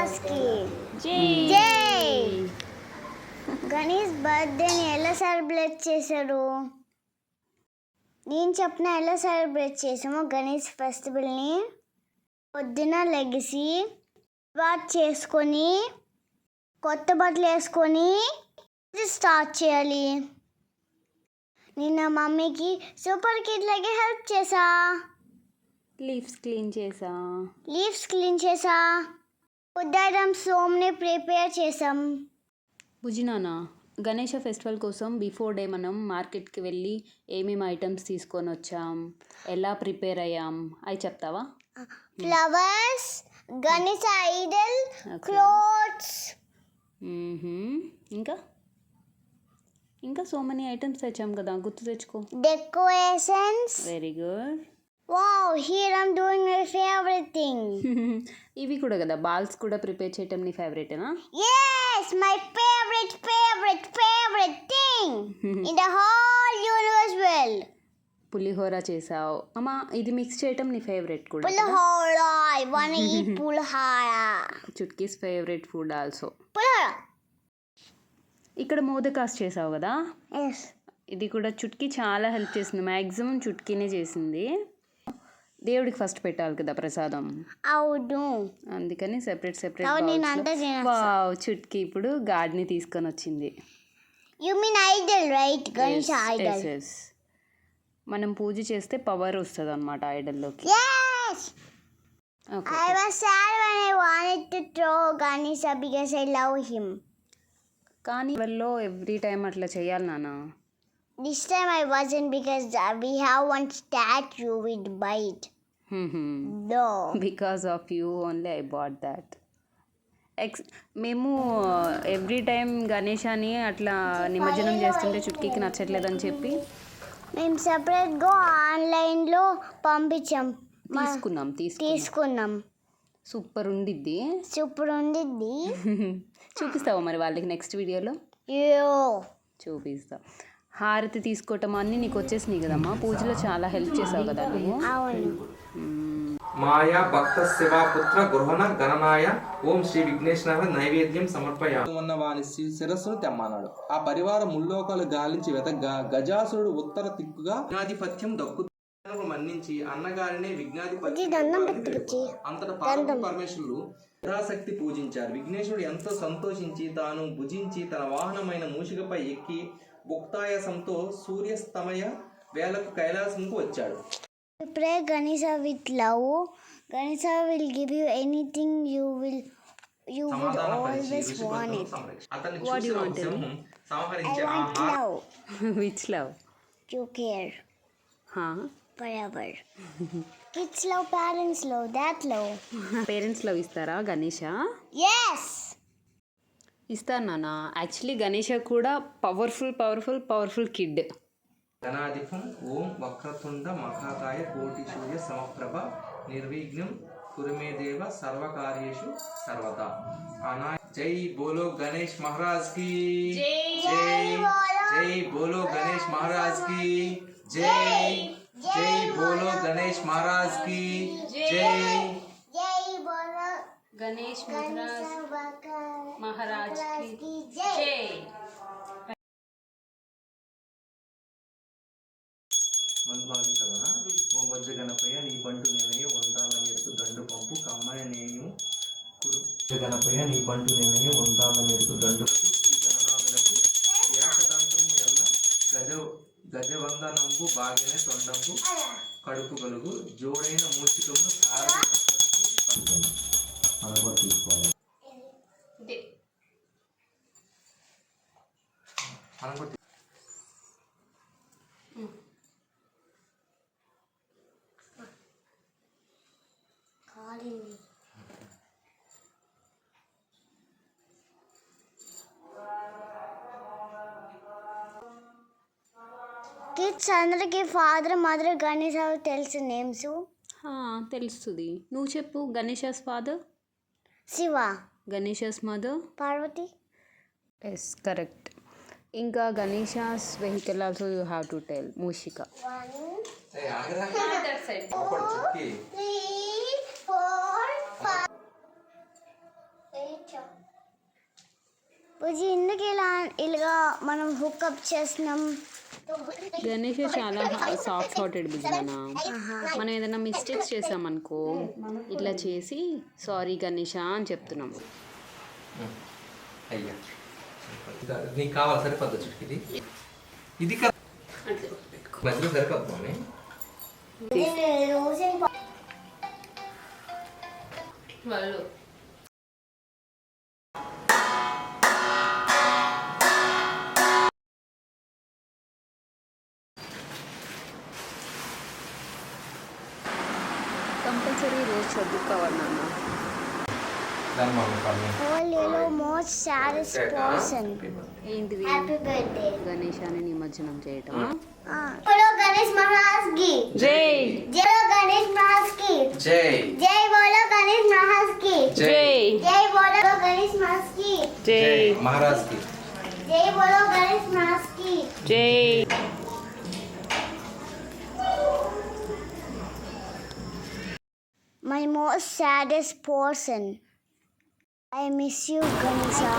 మహారాజ్కి జై జై. గణేష్ బర్త్డేని ఎలా సెలబ్రేట్ చేశారు? నేను చెప్పిన ఎలా సెలబ్రేట్ చేసామో గణేష్ ఫెస్టివల్ని. పొద్దున లెగిసి వాట్ చేసుకొని కొత్త బట్టలు వేసుకొని స్టార్ట్ చేయాలి. నిన్న మమ్మీకి సూపర్ కిడ్ లాగే హెల్ప్ చేసా. లీవ్స్ క్లీన్ చేసా. ఫుడ్ ఐటమ్స్ హోమ్ని ప్రిపేర్ చేసాం. బుజ్జినానా, గణేష ఫెస్టివల్ కోసం బిఫోర్ డే మనం మార్కెట్కి వెళ్ళి ఏమేమి ఐటమ్స్ తీసుకొని వచ్చాం, ఎలా ప్రిపేర్ అయ్యాం అవి చెప్తావా? ఫ్లవర్స్, గణేష ఐడల్, క్లోత్స్, ఇంకా సో మెనీ ఐటమ్స్ తెచ్చాం కదా, గుర్తు తెచ్చుకో. Decorations. Very good. Wow, here I'm doing my favourite thing. ఇవి కూడా కదా, బాల్స్ కూడా ప్రిపేర్ చేయటం నీ ఫేవరెటేనా? yes, my favorite thing in the whole universe world. పులిహోర చేసావు అమ్మా, ఇది మిక్స్ చేయటం నీ ఫేవరెట్ కూడా. Pulihora, I want to eat pulihora. Chutki's favourite food also pulihora. ఇక్కడ మోదకాస్ చేసావు కదా, yes, ఇది కూడా చుట్కీ చాలా హెల్ప్ చేసింది. మ్యాక్సిమం చుట్కీనే చేసింది. దేవుడికి ఫస్ట్ పెట్టాలి కదా ప్రసాదం, అవును, అందుకని సెపరేట్ వావ్, చుట్కీ ఇప్పుడు గాడిని తీసుకొని వచ్చింది. you mean idol, right? Ganesha Idol. yes. మనం పూజ చేస్తే పవర్ వస్తుంది అనమాట ఐడల్లోకి. yes, okay. I was sad when I wanted to throw Ganesha because I love him. కానీ వాళ్ళలో ఎవ్రీ టైం అట్లా చేయాలి నాన్న. This time I wasn't because we have one statue with bite. No. Because of you only I bought that. మేము every time గణేశాని అట్లా నిమజ్జనం చేస్తుంటే చుట్కీకి నచ్చట్లేదని చెప్పి మేము సెపరేట్గా ఆన్లైన్లో పంపించాం, తీసుకున్నాం. సూపర్ ఉండిద్ది. చూపిస్తావా మరి వాళ్ళకి నెక్స్ట్ వీడియోలో? చూపిస్తా. హారతి తీసుకోవటం అన్నీ నీకు వచ్చేసినాయి కదమ్మా, పూజలో చాలా హెల్ప్ చేసావు కదా నువ్వు. మాయా భక్త శివాపుత్ర గృహణ గణనాయ ఓం శ్రీ విఘ్నేశ్వర నైవేద్యం సమర్పయ ఉన్న వాని శిరస్సును తెమ్మన్నాడు. ఆ పరివారం ముల్లోకాలు గాలించి వెతగ్గా గజాసురుడు ఉత్తర దిక్కుగా విఘ్నాధిపత్యం దక్కు మన్నించి అన్నగారినే విఘ్నాధిపత్యం అంతట పార్వతీ పరమేశ్వరులు పరాశక్తి పూజించారు. విఘ్నేశ్వరుడు ఎంతో సంతోషించి తాను భుజించి తన వాహనమైన మూషికపై ఎక్కి భుక్తాయాసంతో సూర్యస్తమయ వేళకు కైలాసంకు వచ్చాడు. Pray Ganesha with love. Ganesha will give you anything you would always want it. What do you want? I want love. Which love? You care. Forever. Kids love, parents love, that love. Parents love ఇస్తారా Ganesha? Yes. ఇస్తారు నాన్న. Actually Ganesha కూడా powerful kid. గణాధిపం ఓం వక్రతుండ మహాకాయ కోటి సూర్య సమప్రభ నిర్విఘ్నం కురుమే దేవ సర్వకార్యేషు సర్వదా. జై బోలో గణేష్ మహారాజ్ కి జై బోలో గణేష్ మహారాజ్ కి జై బోలో గణేష్ మహారాజ్ కి జై బోలో గణేష్ మహారాజ్ కి జై. ఓ వజ్ర గణపయ్య నీ బంటు నేనయ్య వంతాల మేరకు దండు పంపు కమ్మని నేను గణపయ్య నీ బంటు నేనయ్య వంతాల మేరకు దండు గణనాథులకు ఏకదంతము ఎల్ల గజవందనంబు బాగిన తొండంబు కడుపు గలుగు జోడైన మూషికము తీసుకోవాలి. కిడ్స్ అందరికి ఫాదర్ మదర్ గణేష్ తెలుసు నేమ్స్? తెలుస్తుంది. నువ్వు చెప్పు. Ganesha's father Shiva, Ganesha's mother Parvati. Yes, correct. ఇంకా Ganesha's vehicle also you have to tell. Mushika. 1 2 3 4 5 మనం హుక్అప్ చేసినాం. గణేష్ చాలా సాఫ్ట్ హార్టెడ్ బిజినానా. మనం ఏదైనా మిస్టేక్స్ చేసామనుకో ఇట్లా చేసి సారీ గణేష అని చెప్తున్నాం. అయ్యా నీకు కావాలి సరిపోద్దు చుట్టు ఇది ఇది మధ్యలో సరిపోద్దు మమ్మీ. వాళ్ళు కంపల్సరీ రోజు చదువుకోవాలి నాన్న. దాని మమ్మీ పర్లేదు. హోలీలో మోస్ట్ సాడెస్ట్ పర్సన్. ఏంటిది? Happy birthday. గణేశాన్ని నిమజ్జనం చేయటమా? बोलो गणेश महाराज की జై जय बोलो गणेश महाराज की జై जय बोलो गणेश महाराज की జై जय बोलो गणेश महाराज की జై మహారాజ్ కి जय बोलो गणेश महाराज की జై. My most saddest person. I miss you, Ganesha.